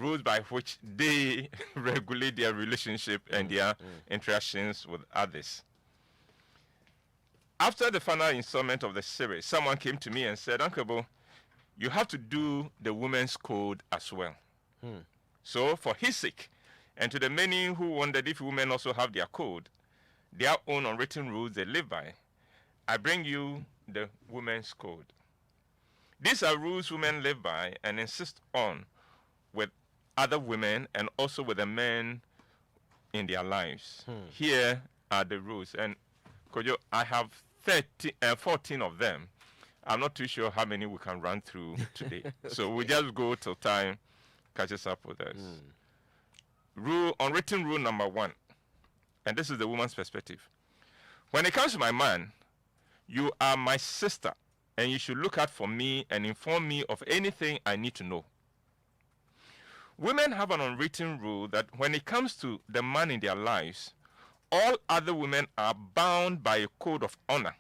rules by which they regulate their relationship and their interactions with others. After the final installment of the series, someone came to me and said, Uncle Bo, you have to do the women's code as well. So for his sake, and to the many who wondered if women also have their code, their own unwritten rules they live by, I bring you the women's code. These are rules women live by and insist on with other women and also with the men in their lives. Here are the rules. And Kojo, I have 14 of them. I'm not too sure how many we can run through today. So we just go till time catches up with us. Unwritten rule number 1. And this is the woman's perspective. When it comes to my man, you are my sister, and you should look out for me and inform me of anything I need to know. Women have an unwritten rule that when it comes to the man in their lives, all other women are bound by a code of honor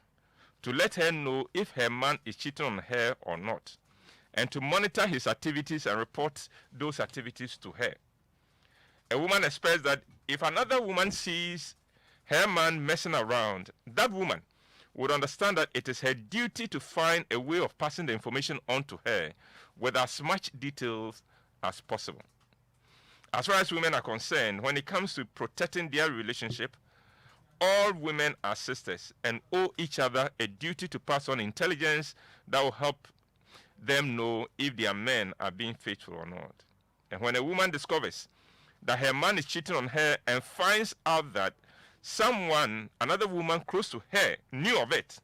to let her know if her man is cheating on her or not, and to monitor his activities and report those activities to her. A woman expects that if another woman sees her man messing around, that woman would understand that it is her duty to find a way of passing the information on to her with as much details as possible. As far as women are concerned, when it comes to protecting their relationship, all women are sisters and owe each other a duty to pass on intelligence that will help them know if their men are being faithful or not. And when a woman discovers that her man is cheating on her and finds out that another woman close to her knew of it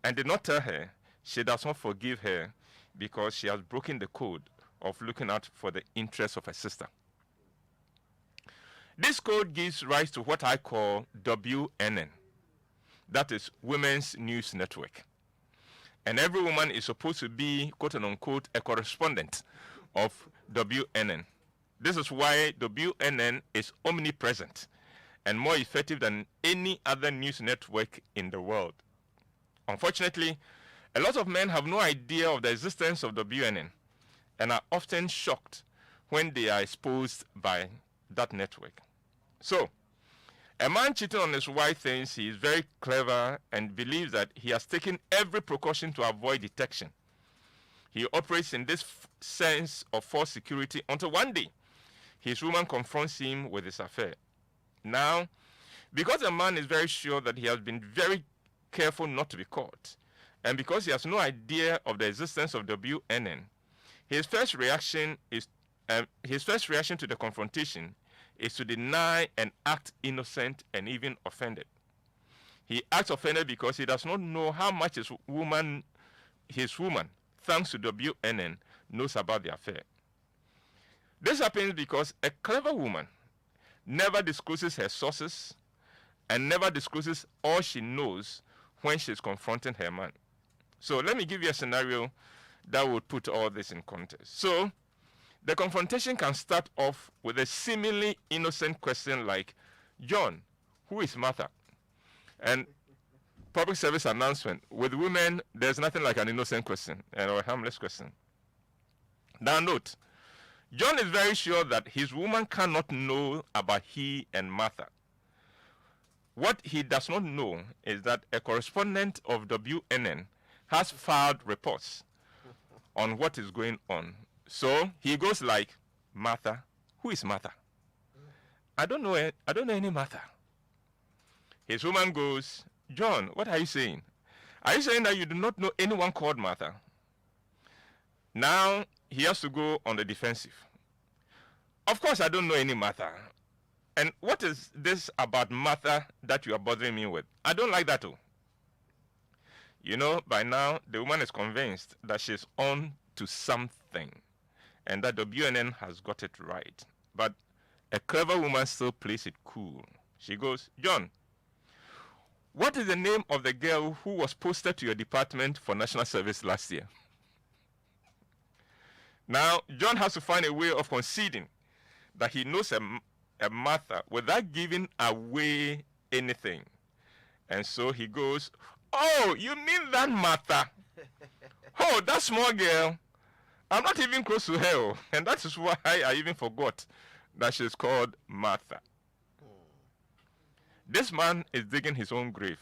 and did not tell her, she does not forgive her because she has broken the code of looking out for the interests of her sister. This code gives rise to what I call WNN. That is Women's News Network. And every woman is supposed to be, quote unquote, a correspondent of WNN. This is why WNN is omnipresent and more effective than any other news network in the world. Unfortunately, a lot of men have no idea of the existence of WNN and are often shocked when they are exposed by that network. So, a man cheating on his wife thinks he is very clever and believes that he has taken every precaution to avoid detection. He operates in this sense of false security until one day his woman confronts him with his affair. Now, because a man is very sure that he has been very careful not to be caught, and because he has no idea of the existence of WNN, his first reaction to the confrontation is to deny and act innocent and even offended. He acts offended because he does not know how much his woman, thanks to WNN, knows about the affair. This happens because a clever woman never discloses her sources and never discloses all she knows when she's confronting her man. So let me give you a scenario that would put all this in context. So the confrontation can start off with a seemingly innocent question like, John, who is Martha? And public service announcement, with women, there's nothing like an innocent question or a harmless question. Now note, John is very sure that his woman cannot know about he and Martha. What he does not know is that a correspondent of WNN has filed reports on what is going on. So he goes like, Martha, who is Martha? I don't know any Martha. His woman goes, John, what are you saying? Are you saying that you do not know anyone called Martha? Now he has to go on the defensive. Of course I don't know any Martha. And what is this about Martha that you are bothering me with? I don't like that too. You know, by now the woman is convinced that she's on to something and that WNN has got it right. But a clever woman still plays it cool. She goes, John, what is the name of the girl who was posted to your department for national service last year? Now, John has to find a way of conceding that he knows a Martha without giving away anything. And so he goes, oh, you mean that Martha? Oh, that small girl. I'm not even close to her, oh, and that is why I even forgot that she's called Martha. This man is digging his own grave,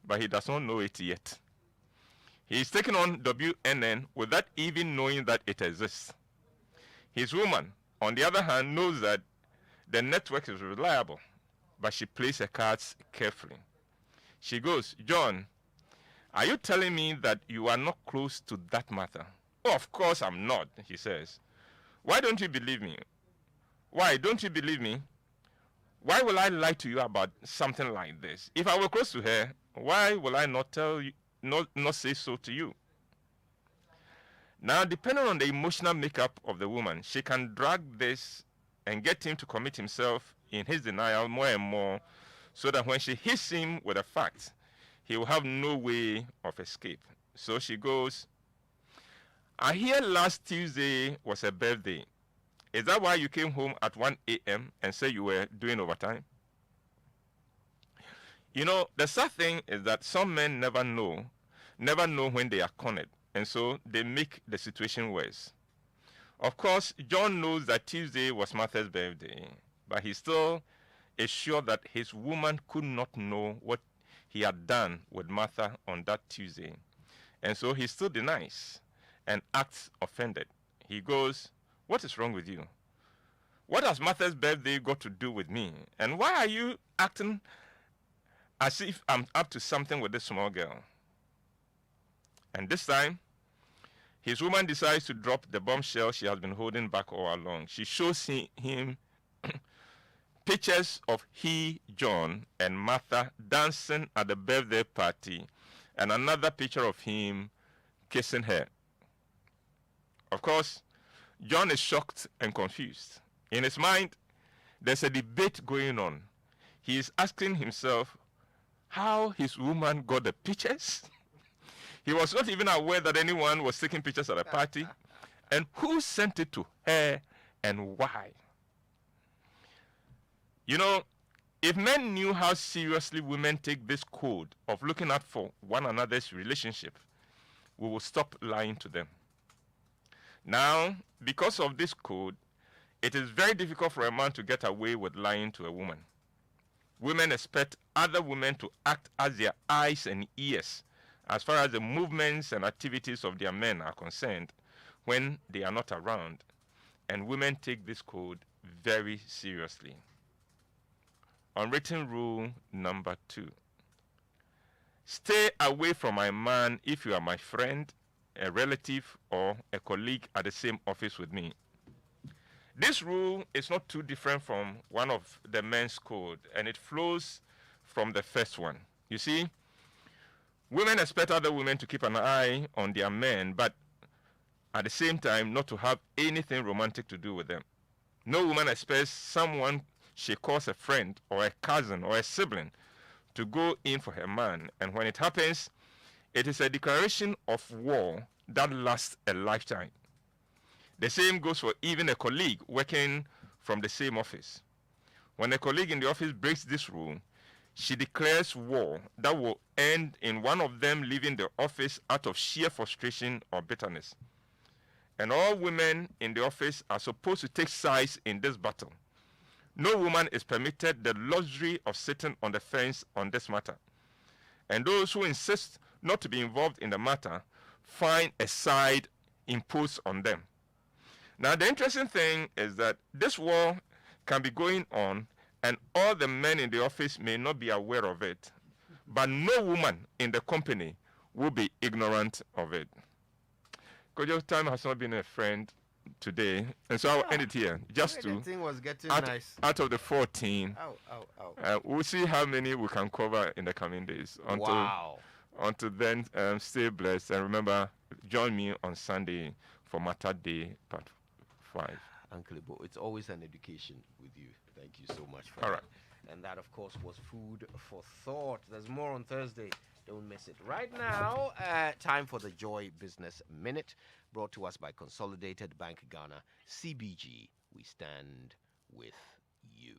but he does not know it yet. He is taking on WNN without even knowing that it exists. His woman, on the other hand, knows that the network is reliable, but she plays her cards carefully. She goes, John, are you telling me that you are not close to that matter? Oh, of course I'm not, he says. Why don't you believe me? Why don't you believe me? Why will I lie to you about something like this? If I were close to her, why will I not tell you, not say so to you? Now, depending on the emotional makeup of the woman, she can drag this and get him to commit himself in his denial more and more, so that when she hits him with a fact, he will have no way of escape. So she goes, I hear last Tuesday was a birthday. Is that why you came home at 1 a.m. and said you were doing overtime? You know, the sad thing is that some men never know when they are cornered, and so they make the situation worse. Of course, John knows that Tuesday was Martha's birthday, but he still is sure that his woman could not know what he had done with Martha on that Tuesday. And so he still denies and acts offended. He goes, what is wrong with you? What has Martha's birthday got to do with me? And why are you acting as if I'm up to something with this small girl? And this time, his woman decides to drop the bombshell she has been holding back all along. She shows him pictures of he, John, and Martha dancing at the birthday party, and another picture of him kissing her. Of course, John is shocked and confused. In his mind, there's a debate going on. He is asking himself how his woman got the pictures. He was not even aware that anyone was taking pictures at a party. And who sent it to her and why? You know, if men knew how seriously women take this code of looking out for one another's relationship, we will stop lying to them. Now, because of this code, it is very difficult for a man to get away with lying to a woman. Women expect other women to act as their eyes and ears as far as the movements and activities of their men are concerned when they are not around. And women take this code very seriously. Unwritten rule number 2. Stay away from my man if you are my friend, a relative, or a colleague at the same office with me. This rule is not too different from one of the men's code, and it flows from the first one. You see, women expect other women to keep an eye on their men, but at the same time not to have anything romantic to do with them. No woman expects someone she calls a friend or a cousin or a sibling to go in for her man, and when it happens, it is a declaration of war that lasts a lifetime. The same goes for even a colleague working from the same office. When a colleague in the office breaks this rule, she declares war that will end in one of them leaving the office out of sheer frustration or bitterness. And all women in the office are supposed to take sides in this battle. No woman is permitted the luxury of sitting on the fence on this matter. And those who insist not to be involved in the matter find a side imposed on them. Now, the interesting thing is that this war can be going on and all the men in the office may not be aware of it, but no woman in the company will be ignorant of it. Kojo, time has not been a friend today, and so I'll end it here. Just to, thing was getting nice. Out of the 14, Ow. we'll see how many we can cover in the coming days. Until then, stay blessed, and remember, join me on Sunday for Matter Day Part 5. Uncle Ibo, it's always an education with you. Thank you so much for All that. right. And that, of course, was food for thought. There's more on Thursday. Don't miss it. Right now, time for the Joy Business Minute, brought to us by Consolidated Bank Ghana, CBG. We stand with you.